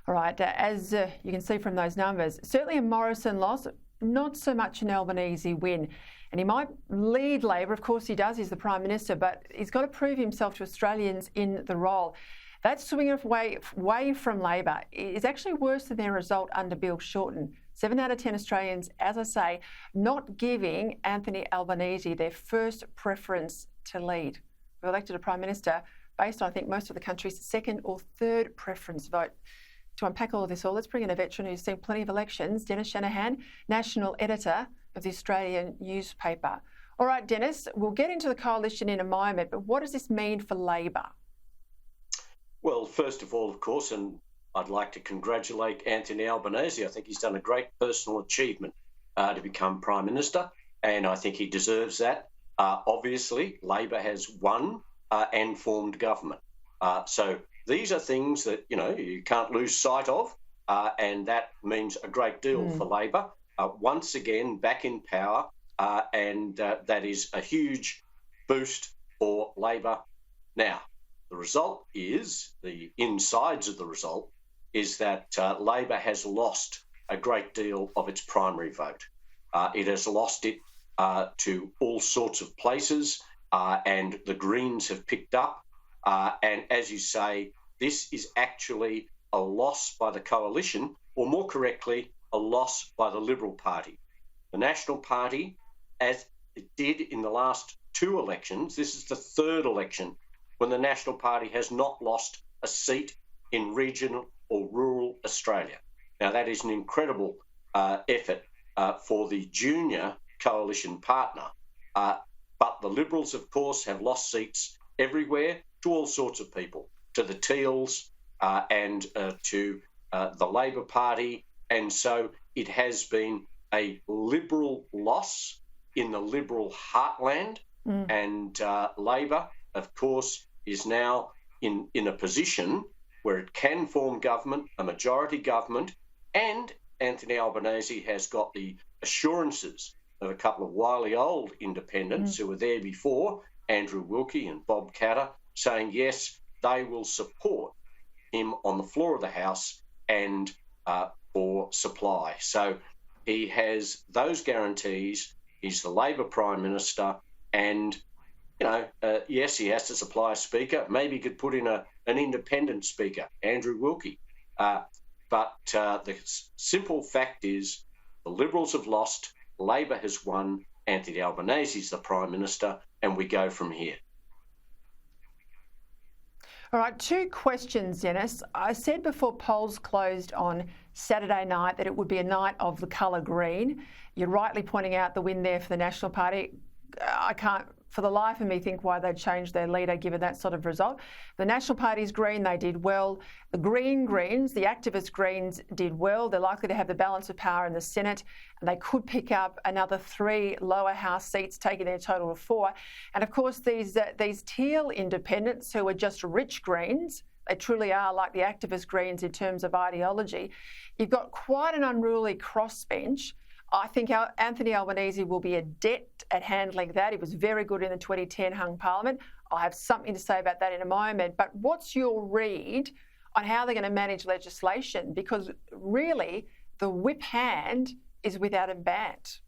All right, as you can see from those numbers, certainly a Morrison loss, not so much an Albanese win. And he might lead Labor, of course he does, he's the Prime Minister, but he's got to prove himself to Australians in the role. That swing away from Labor is actually worse than their result under Bill Shorten. 7 out of 10 Australians, as I say, not giving Anthony Albanese their first preference to lead. We've elected a Prime Minister based on, I think, most of the country's second or third preference vote. To unpack all of this let's bring in a veteran who's seen plenty of elections, Dennis Shanahan, National Editor of the Australian newspaper. All right, Dennis, we'll get into the coalition in a moment, but what does this mean for Labor? Well, first of all, of course, and I'd like to congratulate Anthony Albanese. I think he's done a great personal achievement to become Prime Minister, and I think he deserves that. Obviously, Labor has won and formed government. So these are things that, you can't lose sight of, and that means a great deal for Labor. Once again, back in power, and that is a huge boost for Labor. Now, the result is, the insides of the result, is that Labor has lost a great deal of its primary vote. It has lost it to all sorts of places, and the Greens have picked up. And as you say, this is actually a loss by the coalition, or more correctly, a loss by the Liberal Party. The National Party, as it did in the last 2 elections, this is the 3rd election when the National Party has not lost a seat in regional or rural Australia. Now, that is an incredible effort for the junior coalition partner. But the Liberals, of course, have lost seats everywhere to all sorts of people, to the teals and to the Labor Party. And so it has been a Liberal loss in the Liberal heartland. And Labor, of course, is now in a position where it can form government, a majority government, and Anthony Albanese has got the assurances of a couple of wily old independents who were there before, Andrew Wilkie and Bob Catter, saying yes, they will support him on the floor of the House and for supply. So he has those guarantees. He's the Labor Prime Minister, and yes, he has to supply a speaker. Maybe he could put in an independent speaker, Andrew Wilkie. But the simple fact is the Liberals have lost, Labor has won, Anthony Albanese is the Prime Minister, and we go from here. All right, 2 questions, Dennis. I said before polls closed on Saturday night that it would be a night of the colour green. You're rightly pointing out the win there for the National Party. I can't, for the life of me, think why they'd changed their leader given that sort of result. The National Party's green, they did well. The Greens, the activist Greens, did well. They're likely to have the balance of power in the Senate, and they could pick up another 3 lower house seats, taking their total of 4. And of course, these teal independents who are just rich Greens, they truly are like the activist Greens in terms of ideology. You've got quite an unruly crossbench. I think Anthony Albanese will be adept at handling that. He was very good in the 2010 hung parliament. I'll have something to say about that in a moment. But what's your read on how they're going to manage legislation? Because really, the whip hand is without a bat.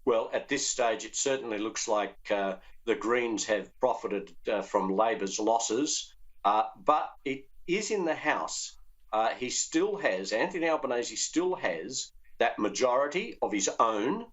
Well, at this stage, it certainly looks like the Greens have profited from Labor's losses, but it is in the House. Anthony Albanese still has that majority of his own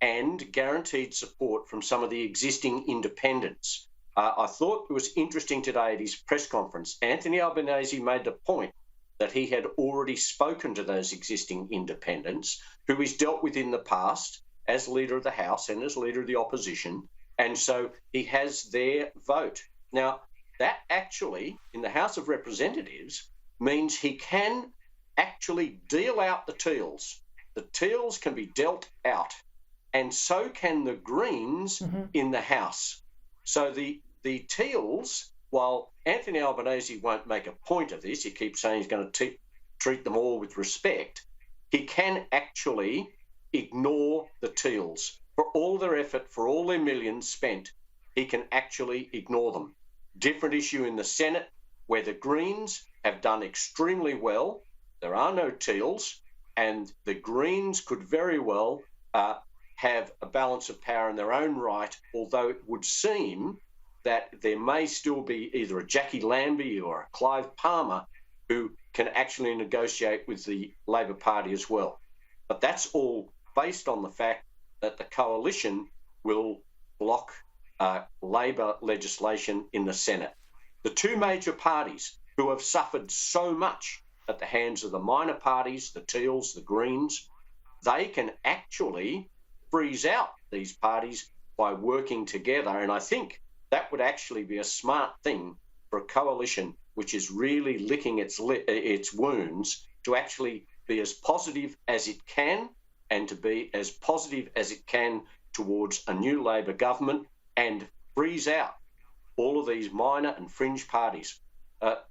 and guaranteed support from some of the existing independents. I thought it was interesting today at his press conference, Anthony Albanese made the point that he had already spoken to those existing independents who he's dealt with in the past as Leader of the House and as Leader of the Opposition, and so he has their vote. Now, that actually, in the House of Representatives, means he can actually deal out the teals. The teals can be dealt out, and so can the Greens in the House. So the teals, while Anthony Albanese won't make a point of this, he keeps saying he's going to treat them all with respect, he can actually ignore the teals. For all their effort, for all their millions spent, he can actually ignore them. Different issue in the Senate, where the Greens have done extremely well. There are no teals, and the Greens could very well have a balance of power in their own right, although it would seem that there may still be either a Jackie Lambie or a Clive Palmer who can actually negotiate with the Labor Party as well. But that's all based on the fact that the coalition will block Labor legislation in the Senate. The two major parties who have suffered so much at the hands of the minor parties, the Teals, the Greens, they can actually freeze out these parties by working together. And I think that would actually be a smart thing for a coalition which is really licking its wounds to actually be as positive as it can and to be as positive as it can towards a new Labor government and freeze out all of these minor and fringe parties.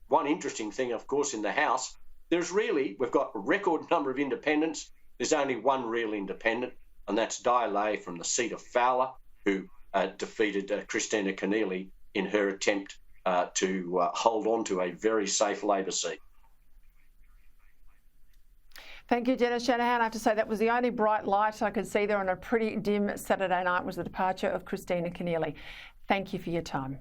One interesting thing, of course, in the House, we've got a record number of independents. There's only one real independent, and that's Di Lay from the seat of Fowler, who defeated Christina Keneally in her attempt to hold on to a very safe Labor seat. Thank you, Dennis Shanahan. I have to say that was the only bright light I could see there on a pretty dim Saturday night was the departure of Christina Keneally. Thank you for your time.